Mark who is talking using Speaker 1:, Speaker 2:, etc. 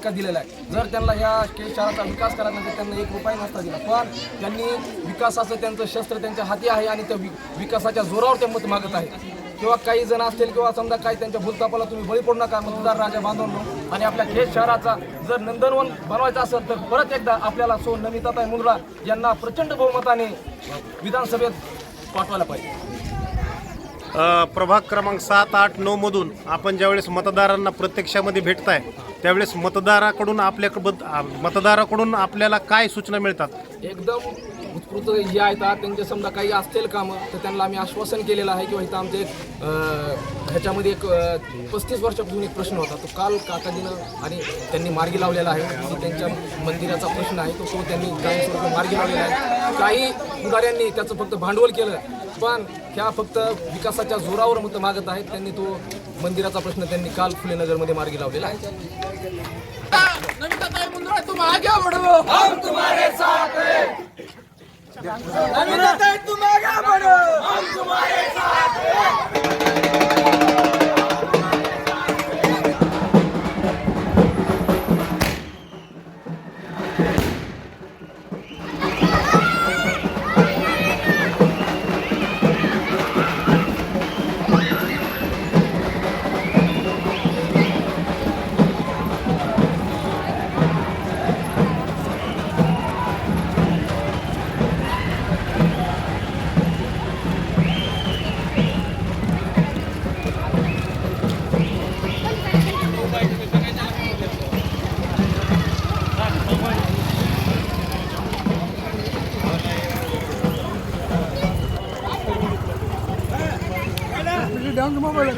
Speaker 1: विकास दिलेला आहे. जर त्यांना या केज शहराचा विकास करायचा नसेल त्यांना 1 रुपया नसता दिला, पण त्यांनी विकासाचं त्यांचं शस्त्र त्यांच्या हाती आहे आणि त्या विकासाच्या जोरावर ते मत मागत आहे. किंवा काही जण असतील किंवा समजा काही त्यांच्या भूलतापाला तुम्ही बळी पडू नका मतदार राजा बांधवांनो. आणि आपल्या खेड शहराचा जर नंदनवन बनवायचा असेल तर परत एकदा आपल्याला नमिताताई मुंदडा यांना प्रचंड बहुमताने विधानसभेत पाठवायला पाहिजे.
Speaker 2: प्रभाग क्रमांक 7, 8, 9 मधून आपण ज्यावेळेस मतदारांना प्रत्यक्षामध्ये भेटताय त्यावेळेस मतदाराकडून आपल्याला काय सूचना मिळतात?
Speaker 1: एकदम उत्स्फूर्त जे आहेत त्यांचे समजा काही असतील कामं तर त्यांना आम्ही आश्वासन केलेलं आहे किंवा इथं आमचे ह्याच्यामध्ये एक 35 वर्षापासून एक प्रश्न होता तो काल काकाजीनं आणि त्यांनी मार्गी लावलेला आहे की त्यांच्या मंदिराचा प्रश्न आहे तो त्यांनी कायमस्वरूपी मार्गी लावलेला आहे. काही पुढाऱ्यांनी त्याचं फक्त भांडवल केलं पण ह्या फक्त विकासाच्या जोरावर मत मागत आहेत. त्यांनी तो मंदिराचा प्रश्न त्यांनी काल फुलेनगरमध्ये मार्गी लावलेला आहे. नमिताताई मुंदडा तुम आगे बढ़ो हम तुम्हारे साथ हैं. नमिताताई तुम आगे बढ़ो हम तुम्हारे साथ हैं.
Speaker 3: Down mobile